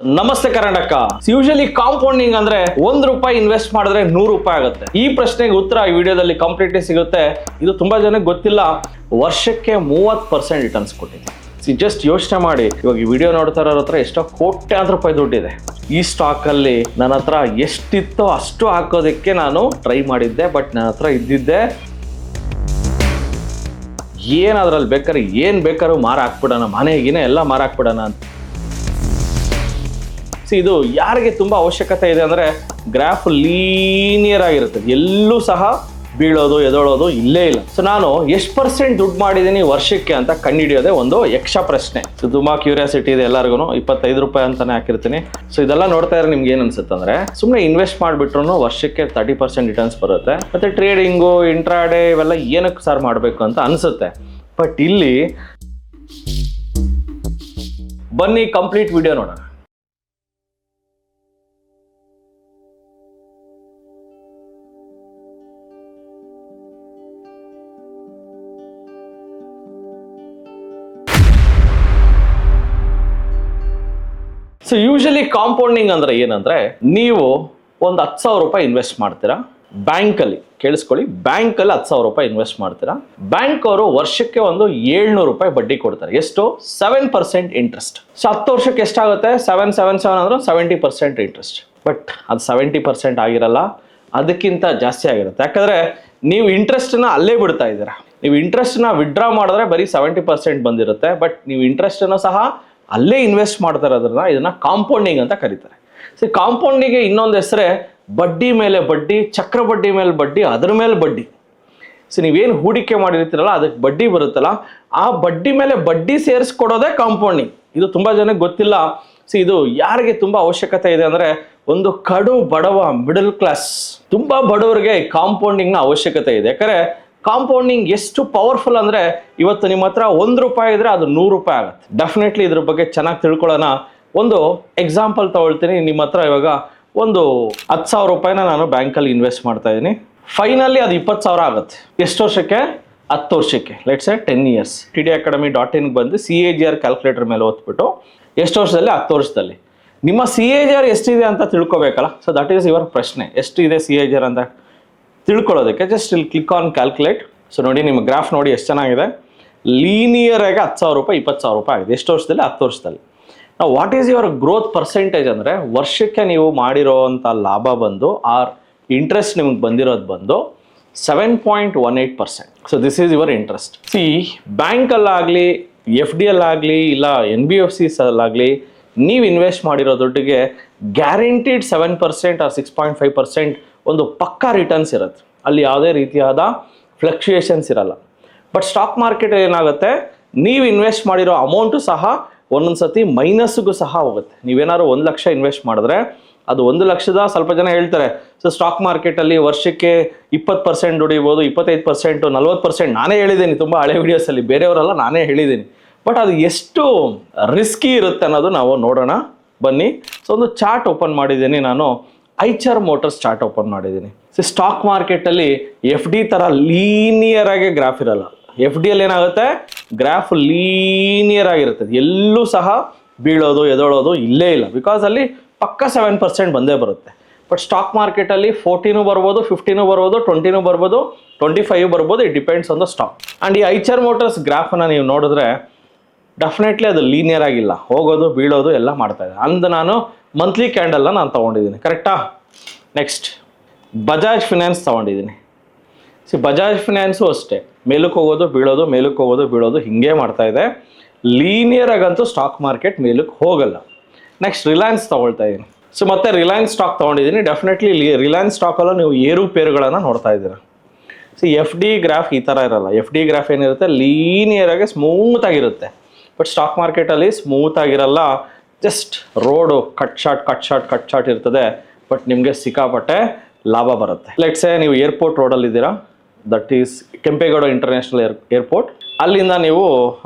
ನಮಸ್ತೆ Karnataka. Usually compounding ಅಂದ್ರೆ ₹1 invest ಮಾಡಿದ್ರೆ ₹100 ಆಗುತ್ತೆ. ಈ ಪ್ರಶ್ನೆಗೆ ಉತ್ತರ ಈ ವಿಡಿಯೋದಲ್ಲಿ ಕಂಪ್ಲೀಟ್ಲಿ ಸಿಗುತ್ತೆ. ಇದು ತುಂಬಾ ಜನಕ್ಕೆ ಗೊತ್ತಿಲ್ಲ. ವರ್ಷಕ್ಕೆ 30% ರಿಟರ್ನ್ಸ್ ಕೊಟ್ಟಿದೆ. ಜಸ್ಟ್ ಯೋಚನೆ ಮಾಡಿ, ಇವಾಗ ಈ ವಿಡಿಯೋ ನೋಡ್ತಾ ಇರೋರ ಹತ್ರ ಎಷ್ಟೋ ಕೋಟ್ಯಾಂತರ ರೂಪಾಯಿ ದುಡ್ಡಿದೆ. ಈ ಸ್ಟಾಕ್ ಅಲ್ಲಿ ನನ್ನ ಹತ್ರ ಎಷ್ಟಿತ್ತೋ ಅಷ್ಟು ಹಾಕೋದಕ್ಕೆ ನಾನು ಟ್ರೈ ಮಾಡಿದ್ದೆ. ಬಟ್ ನನ್ನ ಹತ್ರ ಇದ್ದಿದ್ದೆ ಏನಾದ್ರಲ್ಲಿ ಬೇಕಾದ್ರೆ ಏನ್ ಬೇಕಾದ್ರೂ ಮಾರ ಹಾಕ್ಬಿಡೋಣ, ಮನೆಗಿನೇ ಎಲ್ಲ ಮಾರ ಹಾಕ್ಬಿಡೋಣ ಅಂತ. ಇದು ಯಾರಿಗೆ ತುಂಬಾ ಅವಶ್ಯಕತೆ ಇದೆ ಅಂದ್ರೆ ಗ್ರಾಫ್ ಲೀನಿಯರ್ ಆಗಿರುತ್ತೆ, ಎಲ್ಲೂ ಸಹ ಬೀಳೋದು ಎದೋಳೋದು ಇಲ್ಲೇ ಇಲ್ಲ. ಸೊ ನಾನು ಎಷ್ಟು % ದುಡ್ಡು ಮಾಡಿದ್ದೀನಿ ವರ್ಷಕ್ಕೆ ಅಂತ ಕಂಡುಹಿಡಿಯೋದೇ ಒಂದು ಯಕ್ಷ ಪ್ರಶ್ನೆ. ಸೊ ತುಂಬಾ ಕ್ಯೂರಿಯಾಸಿಟಿ ಇದೆ ಎಲ್ಲರಿಗೂ. ₹25 ಅಂತಾನೆ ಹಾಕಿರ್ತೀನಿ. ಸೊ ಇದೆಲ್ಲ ನೋಡ್ತಾ ಇದ್ರೆ ನಿಮ್ಗೆ ಏನ್ ಅನ್ಸುತ್ತೆ ಅಂದ್ರೆ, ಸುಮ್ಮನೆ ಇನ್ವೆಸ್ಟ್ ಮಾಡಿಬಿಟ್ರು ವರ್ಷಕ್ಕೆ 30% ರಿಟರ್ನ್ಸ್ ಬರುತ್ತೆ, ಮತ್ತೆ ಟ್ರೇಡಿಂಗು ಇಂಟ್ರಾಡೇ ಇವೆಲ್ಲ ಏನಕ್ಕೆ ಸರ್ ಮಾಡಬೇಕು ಅಂತ ಅನ್ಸುತ್ತೆ. ಬಟ್ ಇಲ್ಲಿ ಬನ್ನಿ ಕಂಪ್ಲೀಟ್ ವಿಡಿಯೋ ನೋಡೋಣ. ಸೊ ಯೂಶಲಿ ಕಾಂಪೌಂಡಿಂಗ್ ಅಂದ್ರೆ ಏನಂದ್ರೆ, ನೀವು ಒಂದು ₹10,000 ಇನ್ವೆಸ್ಟ್ ಮಾಡ್ತೀರಾ ಬ್ಯಾಂಕಲ್ಲಿ. ಕೇಳಿಸ್ಕೊಳ್ಳಿ, ಬ್ಯಾಂಕಲ್ಲಿ ₹10,000 ಇನ್ವೆಸ್ಟ್ ಮಾಡ್ತೀರಾ. ಬ್ಯಾಂಕ್ ಅವರು ವರ್ಷಕ್ಕೆ ಒಂದು ₹700 ಬಡ್ಡಿ ಕೊಡ್ತಾರೆ. ಎಷ್ಟು? 7% ಇಂಟ್ರೆಸ್ಟ್. ಸೊ 10 ವರ್ಷಕ್ಕೆ ಎಷ್ಟಾಗುತ್ತೆ? 777 ಅಂದ್ರೆ 70% ಇಂಟ್ರೆಸ್ಟ್. ಬಟ್ ಅದು 70% ಆಗಿರಲ್ಲ, ಅದಕ್ಕಿಂತ ಜಾಸ್ತಿ ಆಗಿರುತ್ತೆ. ಯಾಕಂದ್ರೆ ನೀವು ಇಂಟ್ರೆಸ್ಟ್ನ ಅಲ್ಲೇ ಬಿಡ್ತಾ ಇದ್ದೀರಾ. ನೀವು ಇಂಟ್ರೆಸ್ಟ್ನ ವಿಡ್ರಾ ಮಾಡಿದ್ರೆ ಬರೀ 70% ಬಂದಿರುತ್ತೆ. ಬಟ್ ನೀವು ಇಂಟ್ರೆಸ್ಟನ್ನು ಸಹ ಅಲ್ಲೇ ಇನ್ವೆಸ್ಟ್ ಮಾಡ್ತಾ ಇರೋದ್ರಿಂದ ಇದನ್ನ ಕಾಂಪೌಂಡಿಂಗ್ ಅಂತ ಕರೀತಾರೆ. ಸೊ ಕಾಂಪೌಂಡಿಂಗ್ಗೆ ಇನ್ನೊಂದು ಹೆಸರೇ ಬಡ್ಡಿ ಮೇಲೆ ಬಡ್ಡಿ, ಚಕ್ರ ಬಡ್ಡಿ ಮೇಲೆ ಬಡ್ಡಿ, ಅದ್ರ ಮೇಲೆ ಬಡ್ಡಿ. ಸೊ ನೀವೇನು ಹೂಡಿಕೆ ಮಾಡಿರ್ತೀರಲ್ಲ ಅದಕ್ಕೆ ಬಡ್ಡಿ ಬರುತ್ತಲ್ಲ, ಆ ಬಡ್ಡಿ ಮೇಲೆ ಬಡ್ಡಿ ಸೇರಿಸ್ಕೊಡೋದೇ ಕಾಂಪೌಂಡಿಂಗ್. ಇದು ತುಂಬಾ ಜನಕ್ಕೆ ಗೊತ್ತಿಲ್ಲ. ಸೊ ಇದು ಯಾರಿಗೆ ತುಂಬಾ ಅವಶ್ಯಕತೆ ಇದೆ ಅಂದ್ರೆ, ಒಂದು ಕಡು ಬಡವ ಮಿಡಲ್ ಕ್ಲಾಸ್, ತುಂಬಾ ಬಡವರಿಗೆ ಕಾಂಪೌಂಡಿಂಗ್ನ ಅವಶ್ಯಕತೆ ಇದೆ. ಯಾಕಂದ್ರೆ ಕಾಂಪೌಂಡಿಂಗ್ ಎಷ್ಟು ಪವರ್ಫುಲ್ ಅಂದ್ರೆ, ಇವತ್ತು ನಿಮ್ಮ ಹತ್ರ ₹1 ಇದ್ರೆ ಅದು ₹100 ಆಗುತ್ತೆ. ಡೆಫಿನೆಟ್ಲಿ ಇದ್ರ ಬಗ್ಗೆ ಚೆನ್ನಾಗಿ ತಿಳ್ಕೊಳ್ಳೋಣ. ಒಂದು ಎಕ್ಸಾಂಪಲ್ ತಗೊಳ್ತೀನಿ. ನಿಮ್ಮ ಹತ್ರ ಇವಾಗ ಒಂದು ₹10,000 ನಾನು ಬ್ಯಾಂಕಲ್ಲಿ ಇನ್ವೆಸ್ಟ್ ಮಾಡ್ತಾ ಇದ್ದೀನಿ. ಫೈನಲಿ ಅದು 20,000 ಆಗುತ್ತೆ. ಎಷ್ಟು ವರ್ಷಕ್ಕೆ? 10 ವರ್ಷಕ್ಕೆ. Let's say 10 years. tdacademy.in ಬಂದು CAGR ಕ್ಯಾಲ್ಕುಲೇಟರ್ ಮೇಲೆ ಓದ್ಬಿಟ್ಟು ಎಷ್ಟು ವರ್ಷದಲ್ಲಿ? 10 ವರ್ಷದಲ್ಲಿ ನಿಮ್ಮ CAGR ಎಷ್ಟಿದೆ ಅಂತ ತಿಳ್ಕೊಬೇಕಲ್ಲ. ಸೊ ದಟ್ ಈಸ್ ಯುವರ್ ಪ್ರಶ್ನೆ. ಎಷ್ಟು ಇದೆ CAGR ಅಂತ ತಿಳ್ಕೊಳ್ಳೋದಕ್ಕೆ ಜಸ್ಟ್ ಇಲ್ಲಿ ಕ್ಲಿಕ್ ಆನ್ ಕ್ಯಾಲ್ಕುಲೇಟ್. ಸೊ ನೋಡಿ, ನಿಮ್ಮ ಗ್ರಾಫ್ ನೋಡಿ ಎಷ್ಟು ಚೆನ್ನಾಗಿದೆ. ಲೀನಿಯರ್ ಆಗಿ ₹10,000 ₹20,000 ಆಗಿದೆ. ಎಷ್ಟು ವರ್ಷದಲ್ಲಿ? 10 ವರ್ಷದಲ್ಲಿ. ನಾವು what is your growth percentage ಅಂದರೆ, ವರ್ಷಕ್ಕೆ ನೀವು ಮಾಡಿರೋವಂಥ ಲಾಭ ಬಂದು ಆರ್ ಇಂಟ್ರೆಸ್ಟ್ ನಿಮ್ಗೆ ಬಂದಿರೋದು ಬಂದು 7.18%. So this is your interest. See ಬ್ಯಾಂಕಲ್ಲಾಗಲಿ FD ಅಲ್ಲಾಗಲಿ ಇಲ್ಲ NBFCs ಅಲ್ಲಾಗಲಿ ನೀವು ಇನ್ವೆಸ್ಟ್ ಮಾಡಿರೋ ದುಡ್ಡಿಗೆ ಗ್ಯಾರಂಟಿಡ್ 7% ಆರ್ 6.5% ಒಂದು ಪಕ್ಕಾ ರಿಟರ್ನ್ಸ್ ಇರುತ್ತೆ. ಅಲ್ಲಿ ಯಾವುದೇ ರೀತಿಯಾದ ಫ್ಲಕ್ಚುಯೇಷನ್ಸ್ ಇರಲ್ಲ. ಬಟ್ ಸ್ಟಾಕ್ ಮಾರ್ಕೆಟ್ ಏನಾಗುತ್ತೆ, ನೀವು ಇನ್ವೆಸ್ಟ್ ಮಾಡಿರೋ ಅಮೌಂಟು ಸಹ ಒಂದೊಂದು ಸತಿ ಮೈನಸ್ಗೂ ಸಹ ಹೋಗುತ್ತೆ. ನೀವೇನಾದ್ರು 1 ಲಕ್ಷ ಇನ್ವೆಸ್ಟ್ ಮಾಡಿದ್ರೆ ಅದು 1 ಲಕ್ಷದ ಸ್ವಲ್ಪ ಜನ ಹೇಳ್ತಾರೆ, ಸೊ ಸ್ಟಾಕ್ ಮಾರ್ಕೆಟಲ್ಲಿ ವರ್ಷಕ್ಕೆ 20% ದುಡಿಬೋದು, 25%, 40%. ನಾನೇ ಹೇಳಿದ್ದೀನಿ ತುಂಬ ಹಳೆ ವಿಡಿಯೋಸಲ್ಲಿ, ಬೇರೆಯವರೆಲ್ಲ ನಾನೇ ಹೇಳಿದ್ದೀನಿ. ಬಟ್ ಅದು ಎಷ್ಟು ರಿಸ್ಕಿ ಇರುತ್ತೆ ಅನ್ನೋದು ನಾವು ನೋಡೋಣ ಬನ್ನಿ. ಸೊ ಒಂದು ಚಾರ್ಟ್ ಓಪನ್ ಮಾಡಿದ್ದೀನಿ ನಾನು. ಐಚರ್ ಮೋಟರ್ಸ್ ಚಾರ್ಟ್ ಓಪನ್ ಮಾಡಿದ್ದೀನಿ. ಸೊ ಸ್ಟಾಕ್ ಮಾರ್ಕೆಟಲ್ಲಿ FD ಥರ ಲೀನಿಯರ್ ಆಗಿ ಗ್ರಾಫ್ ಇರಲ್ಲ. FD ಅಲ್ಲಿ ಏನಾಗುತ್ತೆ, ಗ್ರಾಫ್ ಲೀನಿಯರ್ ಆಗಿರುತ್ತೆ, ಎಲ್ಲೂ ಸಹ ಬೀಳೋದು ಎದೋಳೋದು ಇಲ್ಲೇ ಇಲ್ಲ. ಬಿಕಾಸ್ ಅಲ್ಲಿ ಪಕ್ಕ 7% ಬಂದೇ ಬರುತ್ತೆ. ಬಟ್ ಸ್ಟಾಕ್ ಮಾರ್ಕೆಟಲ್ಲಿ 14 ಬರ್ಬೋದು, 15 ಬರ್ಬೋದು, 20 ಬರ್ಬೋದು, 25 ಬರ್ಬೋದು. It depends on the stock. And ಈ ಐಚರ್ ಮೋಟರ್ಸ್ ಗ್ರಾಫನ್ನು ನೀವು ನೋಡಿದ್ರೆ ಡೆಫಿನೆಟ್ಲಿ ಅದು ಲೀನಿಯರ್ ಆಗಿಲ್ಲ, ಹೋಗೋದು ಬೀಳೋದು ಎಲ್ಲ ಮಾಡ್ತಾ ಇದೆ. ಅಂದು ನಾನು ಮಂತ್ಲಿ ಕ್ಯಾಂಡಲ್ನ ನಾನು ತೊಗೊಂಡಿದ್ದೀನಿ, ಕರೆಕ್ಟಾ? ನೆಕ್ಸ್ಟ್ ಬಜಾಜ್ ಫಿನಾನ್ಸ್ ತೊಗೊಂಡಿದ್ದೀನಿ. ಬಜಾಜ್ ಫಿನಾನ್ಸು ಅಷ್ಟೇ, ಮೇಲಕ್ಕೆ ಹೋಗೋದು ಬೀಳೋದು, ಮೇಲಕ್ಕೆ ಹೋಗೋದು ಬೀಳೋದು ಹಿಂಗೆ ಮಾಡ್ತಾ ಇದೆ. ಲೀನಿಯರ್ ಆಗಂತೂ ಸ್ಟಾಕ್ ಮಾರ್ಕೆಟ್ ಮೇಲಕ್ಕೆ ಹೋಗಲ್ಲ. ನೆಕ್ಸ್ಟ್ ರಿಲಯನ್ಸ್ ತೊಗೊಳ್ತಾ ಇದ್ದೀನಿ. ಸೊ ಮತ್ತೆ ರಿಲಯನ್ಸ್ ಸ್ಟಾಕ್ ತೊಗೊಂಡಿದ್ದೀನಿ. ಡೆಫಿನೆಟ್ಲಿ ರಿಲಯನ್ಸ್ ಸ್ಟಾಕಲ್ಲೂ ನೀವು ಏರುಪೇರುಗಳನ್ನು ನೋಡ್ತಾ ಇದ್ದೀರಾ. ಸೊ FD ಗ್ರಾಫ್ ಈ ಥರ ಇರಲ್ಲ. FD ಗ್ರಾಫ್ ಏನಿರುತ್ತೆ, ಲೀನಿಯರ್ ಆಗಿ ಸ್ಮೂತ್ ಆಗಿರುತ್ತೆ. ಬಟ್ ಸ್ಟಾಕ್ ಮಾರ್ಕೆಟಲ್ಲಿ ಸ್ಮೂತ್ ಆಗಿರಲ್ಲ, ಜಸ್ಟ್ ರೋಡು ಕಟ್ ಶಾಟ್ ಇರ್ತದೆ. ಬಟ್ ನಿಮಗೆ ಸಿಕ್ಕಾಪಟ್ಟೆ ಲಾಭ ಬರುತ್ತೆ. ಲೆಟ್ಸ್ ಸೇ ನೀವು ಏರ್ಪೋರ್ಟ್ ರೋಡಲ್ಲಿ ಇದ್ದೀರಾ, that is Kempegowda international airport. ಅಲ್ಲಿಂದ ನೀವು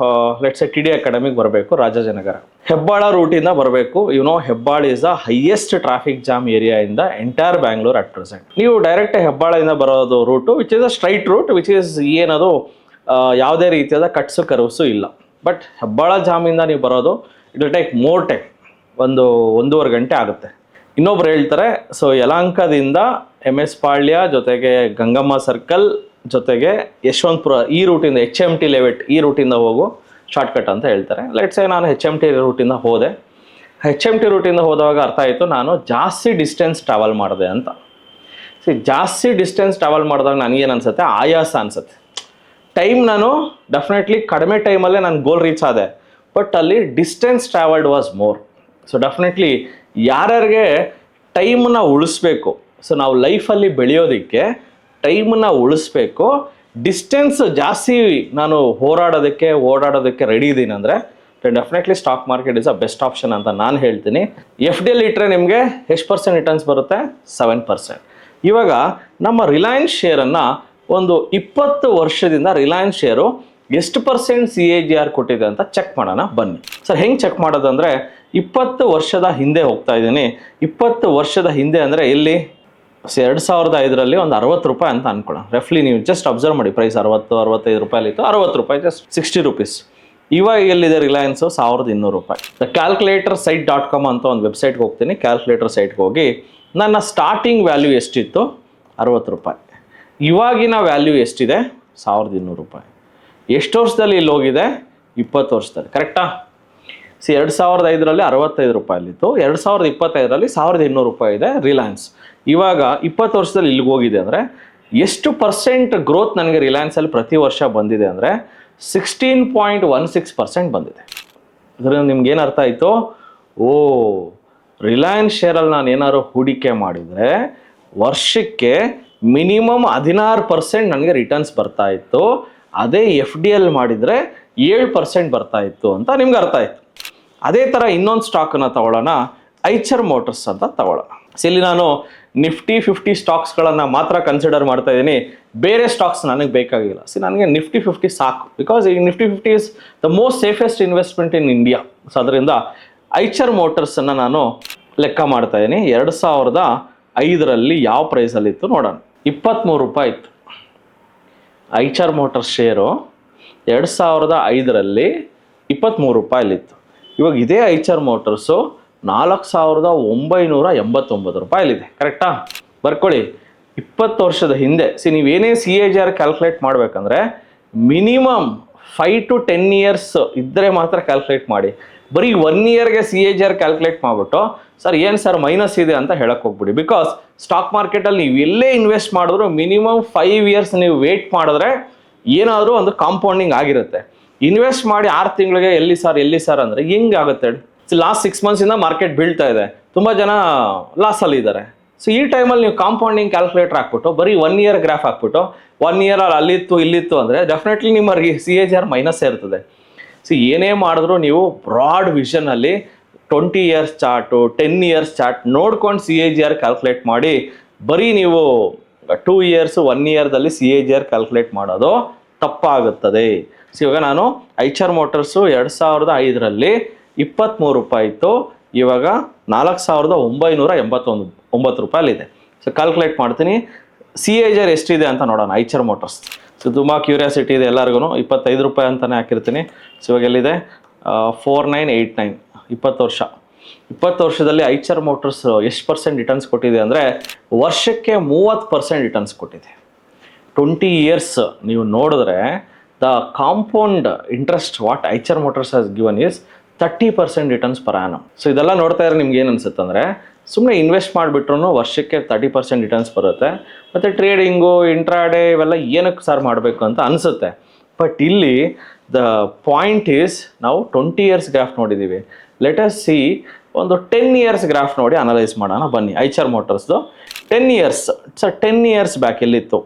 ಲೆಟ್ಸ್ ಸೇ TD ಅಕಾಡೆಮಿಗೆ ಬರಬೇಕು, ರಾಜಾಜಿನಗರ ಹೆಬ್ಬಾಳ ರೂಟಿಂದ ಬರಬೇಕು. Hebbal is the highest traffic jam area in the entire Bangalore at present. ನೀವು ಡೈರೆಕ್ಟ್ ಹೆಬ್ಬಾಳದಿಂದ ಬರೋದು route which is a straight route, which is ಏನದು ಯಾವುದೇ ರೀತಿಯಾದ ಕಟ್ಸು ಕರ್ವ್ಸು ಇಲ್ಲ. ಬಟ್ ಹೆಬ್ಬಾಳ ಜಾಮಿಂದ ನೀವು ಬರೋದು, it will take more time. ಒಂದೂವರೆ ಗಂಟೆ ಆಗುತ್ತೆ. ಇನ್ನೊಬ್ರು ಹೇಳ್ತಾರೆ ಸೊ ಯಲಹಂಕದಿಂದ MS ಪಾಳ್ಯ ಜೊತೆಗೆ ಗಂಗಮ್ಮ ಸರ್ಕಲ್ ಜೊತೆಗೆ ಯಶವಂತಪುರ ಈ ರೂಟಿಂದ HMT ಲೆವೆಟ್ ಈ ರೂಟಿಂದ ಹೋಗು ಶಾರ್ಟ್ಕಟ್ ಅಂತ ಹೇಳ್ತಾರೆ. ಲೆಟ್ಸೇ ನಾನು HMT ರೂಟಿಂದ ಹೋದೆ. HMT ರೂಟಿಂದ ಹೋದಾಗ ಅರ್ಥ ಆಯಿತು ನಾನು ಜಾಸ್ತಿ ಡಿಸ್ಟೆನ್ಸ್ ಟ್ರಾವೆಲ್ ಮಾಡಿದೆ ಅಂತ. ಜಾಸ್ತಿ ಡಿಸ್ಟೆನ್ಸ್ ಟ್ರಾವೆಲ್ ಮಾಡಿದಾಗ ನನಗೇನು ಅನಿಸುತ್ತೆ, ಆಯಾಸ ಅನಿಸುತ್ತೆ. ಟೈಮ್ ನಾನು ಡೆಫಿನೆಟ್ಲಿ ಕಡಿಮೆ ಟೈಮಲ್ಲೇ ನಾನು ಗೋಲ್ ರೀಚ್ ಆದೆ, ಬಟ್ ಅಲ್ಲಿ distance travelled was more. So definitely ಯಾರ್ಯಾರಿಗೆ ಟೈಮನ್ನ ಉಳಿಸ್ಬೇಕು, ಸೊ ನಾವು ಲೈಫಲ್ಲಿ ಬೆಳೆಯೋದಕ್ಕೆ ಟೈಮನ್ನ ಉಳಿಸ್ಬೇಕು, ಡಿಸ್ಟೆನ್ಸ್ ಜಾಸ್ತಿ ನಾನು ಓಡಾಡೋದಕ್ಕೆ ರೆಡಿ ಇದ್ದೀನಿ ಅಂದರೆ definitely stock market is a best option ಅಂತ ನಾನು ಹೇಳ್ತೀನಿ. FD ಇಟ್ಟರೆ ನಿಮಗೆ ಎಷ್ಟು % ರಿಟರ್ನ್ಸ್ ಬರುತ್ತೆ? 7%. ಇವಾಗ ನಮ್ಮ ರಿಲಯನ್ಸ್ ಶೇರನ್ನು ಒಂದು 20 ವರ್ಷದಿಂದ ರಿಲಯನ್ಸ್ ಶೇರು ಎಷ್ಟು % CAGR ಕೊಟ್ಟಿದೆ ಅಂತ ಚೆಕ್ ಮಾಡೋಣ ಬನ್ನಿ. ಸರ್ ಹೆಂಗೆ ಚೆಕ್ ಮಾಡೋದಂದರೆ 20 ವರ್ಷದ ಹಿಂದೆ ಹೋಗ್ತಾ ಇದ್ದೀನಿ. 20 ವರ್ಷದ ಹಿಂದೆ ಅಂದರೆ ಎಲ್ಲಿ? 2005ರಲ್ಲಿ ಒಂದು 60 ರೂಪಾಯಿ ಅಂತ ಅನ್ಕೊಳ್ಳೋಣ. ರಫ್ಲಿ ನೀವು ಜಸ್ಟ್ ಅಬ್ಸರ್ವ್ ಮಾಡಿ, ಪ್ರೈಸ್ 60-65 ರೂಪಾಯಿಲಿತ್ತು. 60 ರೂಪಾಯಿ ಜಸ್ಟ್ 60 ರೂಪೀಸ್. ಇವಾಗ ಎಲ್ಲಿದೆ ರಿಲಯನ್ಸು? 1200 ರೂಪಾಯಿ. ದ ಕ್ಯಾಲ್ಕುಲೇಟರ್ site.com ಅಂತ ಒಂದು ವೆಬ್ಸೈಟ್ಗೆ ಹೋಗ್ತೀನಿ. ಕ್ಯಾಲ್ಕುಲೇಟರ್ ಸೈಟ್ಗೆ ಹೋಗಿ ನನ್ನ ಸ್ಟಾರ್ಟಿಂಗ್ ವ್ಯಾಲ್ಯೂ ಎಷ್ಟಿತ್ತು? 60 ರೂಪಾಯಿ. ಇವಾಗಿನ ವ್ಯಾಲ್ಯೂ ಎಷ್ಟಿದೆ? 1200 ರೂಪಾಯಿ. ಎಷ್ಟು ವರ್ಷದಲ್ಲಿ ಇಲ್ಲಿ ಹೋಗಿದೆ? 20 ವರ್ಷದಲ್ಲಿ. ಕರೆಕ್ಟಾ? 2005ರಲ್ಲಿ 65 ರೂಪಾಯಿಲಿತ್ತು. 2025ರಲ್ಲಿ 1200 ರೂಪಾಯಿ ಇದೆ ರಿಲಯನ್ಸ್. ಇವಾಗ 20 ವರ್ಷದಲ್ಲಿ ಇಲ್ಲಿಗೆ ಹೋಗಿದೆ ಅಂದರೆ ಎಷ್ಟು % ಗ್ರೋತ್ ನನಗೆ ರಿಲಯನ್ಸಲ್ಲಿ ಪ್ರತಿ ವರ್ಷ ಬಂದಿದೆ ಅಂದರೆ 16.16% ಬಂದಿದೆ. ಇದರಿಂದ ನಿಮ್ಗೆ ಏನು ಅರ್ಥ ಆಯಿತು? ಓ, ರಿಲಯನ್ಸ್ ಶೇರಲ್ಲಿ ನಾನು ಏನಾದ್ರು ಹೂಡಿಕೆ ಮಾಡಿದರೆ ವರ್ಷಕ್ಕೆ ಮಿನಿಮಮ್ 16% ನನಗೆ ರಿಟರ್ನ್ಸ್ ಬರ್ತಾ ಇತ್ತು. ಅದೇ FDಯಲ್ಲಿ ಮಾಡಿದರೆ 7% ಬರ್ತಾ ಇತ್ತು ಅಂತ ನಿಮ್ಗೆ ಅರ್ಥ ಆಯಿತು. ಅದೇ ಥರ ಇನ್ನೊಂದು ಸ್ಟಾಕನ್ನು ತಗೊಳ್ಳೋಣ, ಐಚರ್ ಮೋಟರ್ಸ್ ಅಂತ ತಗೊಳ್ಳೋಣ. ಇಲ್ಲಿ ನಾನು ನಿಫ್ಟಿ 50 ಸ್ಟಾಕ್ಸ್ಗಳನ್ನು ಮಾತ್ರ ಕನ್ಸಿಡರ್ ಮಾಡ್ತಾ ಇದ್ದೀನಿ, ಬೇರೆ ಸ್ಟಾಕ್ಸ್ ನನಗೆ ಬೇಕಾಗಿಲ್ಲ. ನನಗೆ ನಿಫ್ಟಿ 50 ಸಾಕು, ಬಿಕಾಸ್ ಈ Nifty 50 is the most safest investment in India. So ಅದರಿಂದ ಐಚರ್ ಮೋಟರ್ಸನ್ನು ನಾನು ಲೆಕ್ಕ ಮಾಡ್ತಾ ಇದ್ದೀನಿ. 2005ರಲ್ಲಿ ಯಾವ ಪ್ರೈಸಲ್ಲಿತ್ತು ನೋಡೋಣ. 23 ರೂಪಾಯಿ ಇತ್ತು ಐಚರ್ ಮೋಟರ್ಸ್ ಶೇರು. 2005ರಲ್ಲಿ 23 ರೂಪಾಯಿಲಿತ್ತು. ಇವಾಗ ಇದೇ ಐಚರ್ ಮೋಟರ್ಸು 4989 ರೂಪಾಯಿಲಿದೆ. ಕರೆಕ್ಟಾ? ಬರ್ಕೊಳ್ಳಿ. 20 ವರ್ಷದ ಹಿಂದೆ ನೀವೇನೇ CAGR ಕ್ಯಾಲ್ಕುಲೇಟ್ ಮಾಡಬೇಕಂದ್ರೆ ಮಿನಿಮಮ್ 5 to 10 ಇಯರ್ಸ್ ಇದ್ದರೆ ಮಾತ್ರ ಕ್ಯಾಲ್ಕುಲೇಟ್ ಮಾಡಿ. ಬರೀ 1 ಇಯರ್ಗೆ CAGR ಕ್ಯಾಲ್ಕುಲೇಟ್ ಮಾಡಿಬಿಟ್ಟು ಸರ್ ಏನು ಸರ್ ಮೈನಸ್ ಇದೆ ಅಂತ ಹೇಳಕ್ಕೆ ಹೋಗ್ಬಿಡಿ. ಬಿಕಾಸ್ ಸ್ಟಾಕ್ ಮಾರ್ಕೆಟಲ್ಲಿ ನೀವು ಎಲ್ಲೇ ಇನ್ವೆಸ್ಟ್ ಮಾಡಿದ್ರು ಮಿನಿಮಮ್ 5 ಇಯರ್ಸ್ ನೀವು ವೇಟ್ ಮಾಡಿದ್ರೆ ಏನಾದರೂ ಒಂದು ಕಾಂಪೌಂಡಿಂಗ್ ಆಗಿರುತ್ತೆ. ಇನ್ವೆಸ್ಟ್ ಮಾಡಿ 6 ತಿಂಗಳಿಗೆ ಎಲ್ಲಿ ಸರ್ ಅಂದರೆ ಹೆಂಗೆ ಆಗುತ್ತೆ? ಲಾಸ್ಟ್ 6 ಮಂತ್ಸಿಂದ ಮಾರ್ಕೆಟ್ ಬೀಳ್ತಾ ಇದೆ, ತುಂಬ ಜನ ಲಾಸಲ್ಲಿ ಇದ್ದಾರೆ. ಸೊ ಈ ಟೈಮಲ್ಲಿ ನೀವು ಕಾಂಪೌಂಡಿಂಗ್ ಕ್ಯಾಲ್ಕುಲೇಟರ್ ಹಾಕ್ಬಿಟ್ಟು ಬರೀ 1 ಇಯರ್ ಗ್ರಾಫ್ ಹಾಕ್ಬಿಟ್ಟು 1 ಇಯರಲ್ಲಿ ಅಲ್ಲಿತ್ತು ಇಲ್ಲಿತ್ತು ಅಂದರೆ ಡೆಫಿನೆಟ್ಲಿ ನಿಮ್ಮ CAGR ಮೈನಸ್ ಇರ್ತದೆ. ಸೊ ಏನೇ ಮಾಡಿದ್ರು ನೀವು ಬ್ರಾಡ್ ವಿಷನಲ್ಲಿ 20 ಇಯರ್ಸ್ ಚಾರ್ಟು 10 ಇಯರ್ಸ್ ಚಾರ್ಟ್ ನೋಡ್ಕೊಂಡು CAGR ಕ್ಯಾಲ್ಕುಲೇಟ್ ಮಾಡಿ. ಬರೀ ನೀವು 2 ಇಯರ್ಸು 1 ಇಯರ್ದಲ್ಲಿ CAGR ಕ್ಯಾಲ್ಕುಲೇಟ್ ಮಾಡೋದು ತಪ್ಪಾಗುತ್ತದೆ. ಸೊ ಇವಾಗ ನಾನು ಐಚರ್ ಮೋಟರ್ಸು 2005ರಲ್ಲಿ 23 ರೂಪಾಯಿ ಇತ್ತು, ಇವಾಗ 4989 ರೂಪಾಯಿಲಿದೆ. ಸೊ ಕ್ಯಾಲ್ಕುಲೇಟ್ ಮಾಡ್ತೀನಿ, CAGR ಎಷ್ಟಿದೆ ಅಂತ ನೋಡೋಣ ಐಚರ್ ಮೋಟರ್ಸ್. ಸೊ ತುಂಬ ಕ್ಯೂರಿಯಾಸಿಟಿ ಇದೆ ಎಲ್ಲರಿಗೂ. 25 ರೂಪಾಯಿ ಅಂತಲೇ ಹಾಕಿರ್ತೀನಿ. ಸೊ ಇವಾಗ ಎಲ್ಲಿದೆ? 4989. 20 ವರ್ಷದಲ್ಲಿ ಐಚರ್ ಮೋಟರ್ಸ್ ಎಷ್ಟು % ರಿಟರ್ನ್ಸ್ ಕೊಟ್ಟಿದೆ ಅಂದರೆ ವರ್ಷಕ್ಕೆ 30% ರಿಟರ್ನ್ಸ್ ಕೊಟ್ಟಿದೆ. 20 ಇಯರ್ಸ್ ನೀವು ನೋಡಿದ್ರೆ the compound interest what Eicher motors has given is 30% returns per annum. So ಇದೆಲ್ಲ ನೋಡ್ತಾ ಇದ್ರೆ ನಿಮ್ಗೆ ಏನು ಅನ್ಸುತ್ತೆ ಅಂದರೆ ಸುಮ್ಮನೆ ಇನ್ವೆಸ್ಟ್ ಮಾಡಿಬಿಟ್ರು ವರ್ಷಕ್ಕೆ 30% ರಿಟರ್ನ್ಸ್ ಬರುತ್ತೆ. ಮತ್ತು ಟ್ರೇಡಿಂಗು ಇಂಟ್ರಾಡೇ ಇವೆಲ್ಲ ಏನಕ್ಕೆ ಸರ್ ಮಾಡಬೇಕು ಅಂತ ಅನಿಸುತ್ತೆ. ಬಟ್ ಇಲ್ಲಿ ದ ಪಾಯಿಂಟ್ ಈಸ್ ನಾವು 20 ಇಯರ್ಸ್ ಗ್ರಾಫ್ ನೋಡಿದ್ದೀವಿ. ಲೆಟ್ ಅಸ್ ಸಿ ಒಂದು 10 ಇಯರ್ಸ್ ಗ್ರಾಫ್ ನೋಡಿ ಅನಲೈಸ್ ಮಾಡೋಣ ಬನ್ನಿ. ಐಚರ್ ಮೋಟರ್ಸ್ದು 10 ಇಯರ್ಸ್. ಸರ್ 10 ಇಯರ್ಸ್ ಬ್ಯಾಕ್ ಎಲ್ಲಿತ್ತು?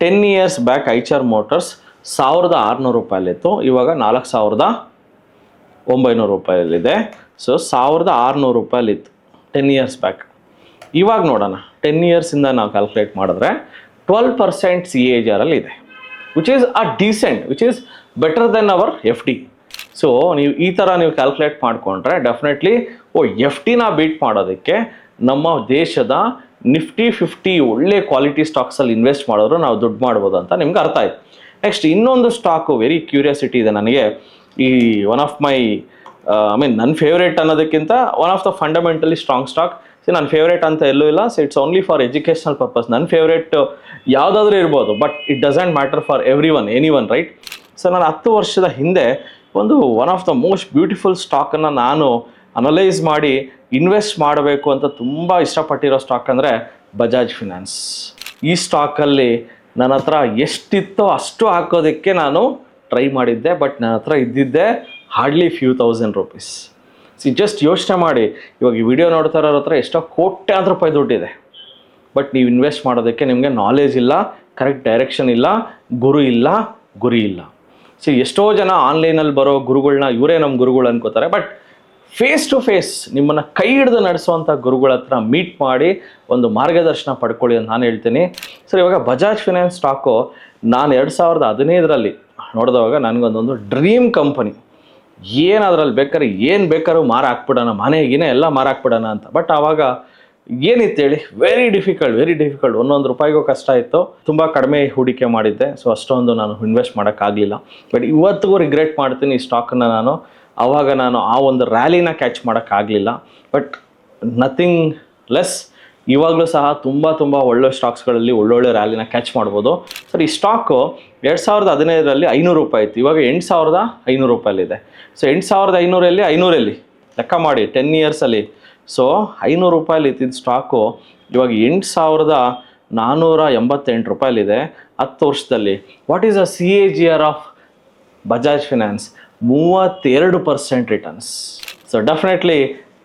10 ಇಯರ್ಸ್ ಬ್ಯಾಕ್ ಐಚರ್ ಮೋಟರ್ಸ್ 1600 ರೂಪಾಯಿಲಿತ್ತು, ಇವಾಗ 4900 ರೂಪಾಯಲ್ಲಿದೆ. ಸೊ 1600 ರೂಪಾಯಿಲಿತ್ತು 10 ಇಯರ್ಸ್ ಬ್ಯಾಕ್. ಇವಾಗ ನೋಡೋಣ 10 ಇಯರ್ಸಿಂದ ನಾವು ಕ್ಯಾಲ್ಕುಲೇಟ್ ಮಾಡಿದ್ರೆ 12% CAGR ಅಲ್ಲಿ ಇದೆ, which is a decent, which is better than our FD. So ನೀವು ಈ ಥರ ನೀವು ಕ್ಯಾಲ್ಕುಲೇಟ್ ಮಾಡಿಕೊಂಡ್ರೆ ಡೆಫಿನೆಟ್ಲಿ FDನ ಬೀಟ್ ಮಾಡೋದಕ್ಕೆ ನಮ್ಮ ದೇಶದ ನಿಫ್ಟಿ 50 ಒಳ್ಳೆ ಕ್ವಾಲಿಟಿ ಸ್ಟಾಕ್ಸಲ್ಲಿ ಇನ್ವೆಸ್ಟ್ ಮಾಡಿದ್ರು ನಾವು ದುಡ್ಡು ಮಾಡ್ಬೋದು ಅಂತ ನಿಮ್ಗೆ ಅರ್ಥ ಆಯ್ತು. ನೆಕ್ಸ್ಟ್ ಇನ್ನೊಂದು ಸ್ಟಾಕು ವೆರಿ ಕ್ಯೂರಿಯಾಸಿಟಿ ಇದೆ ನನಗೆ. ಈ ಒನ್ ಆಫ್ ಮೈ ನನ್ನ ಫೇವ್ರೇಟ್ ಅನ್ನೋದಕ್ಕಿಂತ one of the fundamentally strong stock. ನನ್ನ ಫೇವ್ರೇಟ್ ಅಂತ ಎಲ್ಲೂ ಇಲ್ಲ. So it's only for educational purpose. ನನ್ನ ಫೇವ್ರೇಟ್ ಯಾವುದಾದ್ರೂ ಇರ್ಬೋದು, but it doesn't matter for anyone, right? So ನಾನು 10 ವರ್ಷದ ಹಿಂದೆ one of the most beautiful ಸ್ಟಾಕನ್ನು ನಾನು ಅನಲೈಸ್ ಮಾಡಿ ಇನ್ವೆಸ್ಟ್ ಮಾಡಬೇಕು ಅಂತ ತುಂಬ ಇಷ್ಟಪಟ್ಟಿರೋ ಸ್ಟಾಕ್ ಅಂದರೆ ಬಜಾಜ್ ಫಿನಾನ್ಸ್. ಈ ಸ್ಟಾಕಲ್ಲಿ ನನ್ನ ಹತ್ರ ಎಷ್ಟಿತ್ತೋ ಅಷ್ಟು ಹಾಕೋದಕ್ಕೆ ನಾನು ಟ್ರೈ ಮಾಡಿದ್ದೆ, ಬಟ್ ನನ್ನ ಹತ್ರ ಇದ್ದಿದ್ದೆ hardly few thousand rupees. Just ಯೋಚನೆ ಮಾಡಿ, ಇವಾಗ ಈ ವಿಡಿಯೋ ನೋಡ್ತಾ ಇರೋರ ಹತ್ರ ಎಷ್ಟೋ ಕೋಟ್ಯಾಂತರ ರೂಪಾಯಿ ದುಡ್ಡಿದೆ, ಬಟ್ ನೀವು ಇನ್ವೆಸ್ಟ್ ಮಾಡೋದಕ್ಕೆ ನಿಮಗೆ ನಾಲೆಜ್ ಇಲ್ಲ, ಕರೆಕ್ಟ್ ಡೈರೆಕ್ಷನ್ ಇಲ್ಲ, ಗುರಿ ಇಲ್ಲ. ಸೊ ಎಷ್ಟೋ ಜನ ಆನ್ಲೈನಲ್ಲಿ ಬರೋ ಗುರುಗಳನ್ನ ಇವರೇ ನಮ್ಮ ಗುರುಗಳು ಅನ್ಕೋತಾರೆ, ಬಟ್ ಫೇಸ್ ಟು ಫೇಸ್ ನಿಮ್ಮನ್ನು ಕೈ ಹಿಡಿದು ನಡೆಸುವಂಥ ಗುರುಗಳ ಹತ್ರ ಮೀಟ್ ಮಾಡಿ ಒಂದು ಮಾರ್ಗದರ್ಶನ ಪಡ್ಕೊಳ್ಳಿ ಅಂತ ನಾನು ಹೇಳ್ತೀನಿ. ಸರ್, ಇವಾಗ ಬಜಾಜ್ ಫಿನಾನ್ಸ್ ಸ್ಟಾಕು ನಾನು 2015 ನೋಡಿದವಾಗ ನನಗೊಂದೊಂದು ಡ್ರೀಮ್ ಕಂಪನಿ. ಅದ್ರಲ್ಲಿ ಏನು ಬೇಕಾದ್ರೂ ಮಾರಾಕ್ಬಿಡೋಣ, ಮನೆಗಿನೇ ಎಲ್ಲ ಮಾರಾಕ್ಬಿಡೋಣ ಅಂತ. ಬಟ್ ಆವಾಗ ಏನಿತ್ತು ಹೇಳಿ, ವೆರಿ ಡಿಫಿಕಲ್ಟ್. ಒಂದೊಂದು ರೂಪಾಯಿಗೂ ಕಷ್ಟ ಇತ್ತು. ತುಂಬ ಕಡಿಮೆ ಹೂಡಿಕೆ ಮಾಡಿದ್ದೆ, ಸೊ ಅಷ್ಟೊಂದು ನಾನು ಇನ್ವೆಸ್ಟ್ ಮಾಡೋಕ್ಕಾಗಲಿಲ್ಲ. ಬಟ್ ಇವತ್ತಿಗೂ ರಿಗ್ರೆಟ್ ಮಾಡ್ತೀನಿ ಈ ಸ್ಟಾಕನ್ನು. ಆವಾಗ ನಾನು ಆ ಒಂದು ರ್ಯಾಲಿನ ಕ್ಯಾಚ್ ಮಾಡೋಕ್ಕಾಗಲಿಲ್ಲ. ಬಟ್ ನಥಿಂಗ್ ಲೆಸ್, ಇವಾಗಲೂ ಸಹ ತುಂಬ ಒಳ್ಳೆ ಸ್ಟಾಕ್ಸ್ಗಳಲ್ಲಿ ಒಳ್ಳೊಳ್ಳೆ ರ್ಯಾಲಿನ ಕ್ಯಾಚ್ ಮಾಡ್ಬೋದು. ಸರ್, ಈ ಸ್ಟಾಕು 2015 500 ರೂಪಾಯಿ ಇತ್ತು, ಇವಾಗ 8500 ರೂಪಾಯಲ್ಲಿದೆ. ಸೊ 8500 500 ಲೆಕ್ಕ ಮಾಡಿ 10 ಇಯರ್ಸಲ್ಲಿ. ಸೊ 500 ರೂಪಾಯಲ್ಲಿ ಇದ್ದಿದ್ದ ಸ್ಟಾಕು ಇವಾಗ 8488 ರೂಪಾಯಲ್ಲಿದೆ 10 ವರ್ಷದಲ್ಲಿ. What is a CAGR of Bajaj finance? 32% returns. So definitely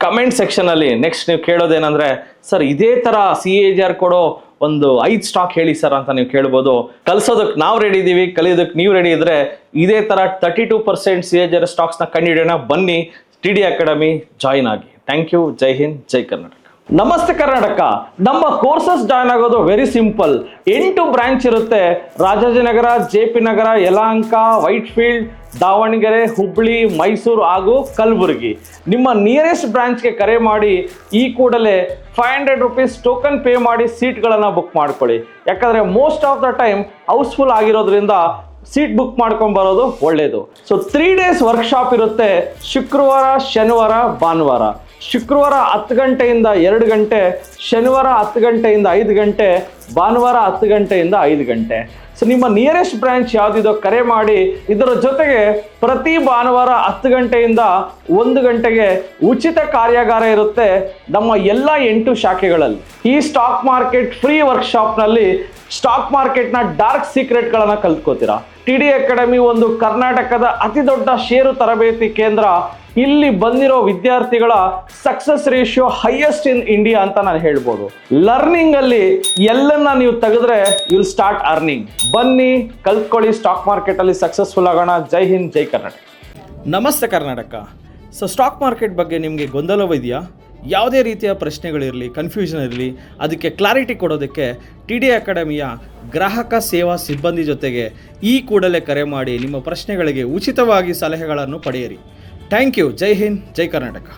comment ಸೆಕ್ಷನಲ್ಲಿ ನೆಕ್ಸ್ಟ್ ನೀವು ಕೇಳೋದೇನೆಂದರೆ, ಸರ್ ಇದೇ ಥರ CAGR ಕೊಡೋ ಒಂದು 5 ಸ್ಟಾಕ್ ಹೇಳಿ ಸರ್ ಅಂತ ನೀವು ಕೇಳ್ಬೋದು. ಕಲಿಸೋದಕ್ಕೆ ನಾವು ರೆಡಿ ಇದ್ದೀವಿ, ಕಲಿಯೋದಕ್ಕೆ ನೀವು ರೆಡಿ ಇದ್ದರೆ ಇದೇ ಥರ 32% CAGR ಸ್ಟಾಕ್ಸ್ನ ಕಂಡುಹಿಡಿಯೋಣ. ಬನ್ನಿ, TD ಅಕಾಡೆಮಿ ಜಾಯಿನ್ ಆಗಿ. Thank you. ಜೈ ಹಿಂದ್, ಜೈ ಕರ್ನಾಟಕ. ನಮಸ್ತೆ ಕರ್ನಾಟಕ. ನಮ್ಮ ಕೋರ್ಸಸ್ ಜಾಯ್ನ್ ಆಗೋದು ವೆರಿ ಸಿಂಪಲ್. 8 ಬ್ರಾಂಚ್ ಇರುತ್ತೆ. ರಾಜಾಜಿನಗರ, JP ನಗರ, ಯಲಹಂಕ, ವೈಟ್ಫೀಲ್ಡ್, ದಾವಣಗೆರೆ, ಹುಬ್ಳಿ, ಮೈಸೂರು ಹಾಗೂ ಕಲಬುರಗಿ. ನಿಮ್ಮ ನಿಯರೆಸ್ಟ್ ಬ್ರಾಂಚ್ಗೆ ಕರೆ ಮಾಡಿ ಈ ಕೂಡಲೇ 500 ರೂಪೀಸ್ ಟೋಕನ್ ಪೇ ಮಾಡಿ ಸೀಟ್ಗಳನ್ನು ಬುಕ್ ಮಾಡ್ಕೊಳ್ಳಿ. ಯಾಕಂದರೆ most of the time house full ಆಗಿರೋದ್ರಿಂದ ಸೀಟ್ ಬುಕ್ ಮಾಡ್ಕೊಂಡು ಬರೋದು ಒಳ್ಳೆಯದು. ಸೊ 3 ಡೇಸ್ ವರ್ಕ್ಶಾಪ್ ಇರುತ್ತೆ. ಶುಕ್ರವಾರ, ಶನಿವಾರ, ಭಾನುವಾರ. ಶುಕ್ರವಾರ 10 ಗಂಟೆಯಿಂದ 2 ಗಂಟೆ, ಶನಿವಾರ 10 ಗಂಟೆಯಿಂದ 5 ಗಂಟೆ, ಭಾನುವಾರ 10 ಗಂಟೆಯಿಂದ 5 ಗಂಟೆ. ಸೊ ನಿಮ್ಮ ನಿಯರೆಸ್ಟ್ ಬ್ರಾಂಚ್ ಯಾವುದಿದೋ ಕರೆ ಮಾಡಿ. ಇದರ ಜೊತೆಗೆ ಪ್ರತಿ ಭಾನುವಾರ 10 ಗಂಟೆಯಿಂದ 1 ಗಂಟೆಗೆ ಉಚಿತ ಕಾರ್ಯಾಗಾರ ಇರುತ್ತೆ ನಮ್ಮ ಎಲ್ಲ 8 ಶಾಖೆಗಳಲ್ಲಿ. ಈ ಸ್ಟಾಕ್ ಮಾರ್ಕೆಟ್ ಫ್ರೀ ವರ್ಕ್ಶಾಪ್ನಲ್ಲಿ ಸ್ಟಾಕ್ ಮಾರ್ಕೆಟ್ನ ಡಾರ್ಕ್ ಸೀಕ್ರೆಟ್ಗಳನ್ನು ಕಲ್ತ್ಕೋತೀರಾ. TD ಅಕಾಡೆಮಿ ಒಂದು ಕರ್ನಾಟಕದ ಅತಿ ದೊಡ್ಡ ಷೇರು ತರಬೇತಿ ಕೇಂದ್ರ. ಇಲ್ಲಿ ಬಂದಿರೋ ವಿದ್ಯಾರ್ಥಿಗಳ success ratio highest in India ಅಂತ ನಾನು ಹೇಳ್ಬೋದು. ಲರ್ನಿಂಗ್ ಅಲ್ಲಿ ಎಲ್ಲನ್ನ ನೀವು ತೆಗೆದ್ರೆ ಯುಲ್ ಸ್ಟಾರ್ಟ್ ಅರ್ನಿಂಗ್. ಬನ್ನಿ, ಕಲ್ತ್ಕೊಳ್ಳಿ, ಸ್ಟಾಕ್ ಮಾರ್ಕೆಟ್ ಅಲ್ಲಿ ಸಕ್ಸಸ್ಫುಲ್ ಆಗೋಣ. ಜೈ ಹಿಂದ್, ಜೈ ಕರ್ನಾಟಕ. ನಮಸ್ತೆ ಕರ್ನಾಟಕ. ಸೊ ಸ್ಟಾಕ್ ಮಾರ್ಕೆಟ್ ಬಗ್ಗೆ ನಿಮಗೆ ಗೊಂದಲವಿದೆಯಾ? ಯಾವುದೇ ರೀತಿಯ ಪ್ರಶ್ನೆಗಳಿರಲಿ, ಕನ್ಫ್ಯೂಷನ್ ಇರಲಿ, ಅದಕ್ಕೆ ಕ್ಲಾರಿಟಿ ಕೊಡೋದಕ್ಕೆ TD ಅಕಾಡೆಮಿಯ ಗ್ರಾಹಕ ಸೇವಾ ಸಿಬ್ಬಂದಿ ಜೊತೆಗೆ ಈ ಕೂಡಲೇ ಕರೆ ಮಾಡಿ ನಿಮ್ಮ ಪ್ರಶ್ನೆಗಳಿಗೆ ಉಚಿತವಾಗಿ ಸಲಹೆಗಳನ್ನು ಪಡೆಯಿರಿ. Thank you. ಜೈ ಹಿಂದ್, ಜೈ ಕರ್ನಾಟಕ.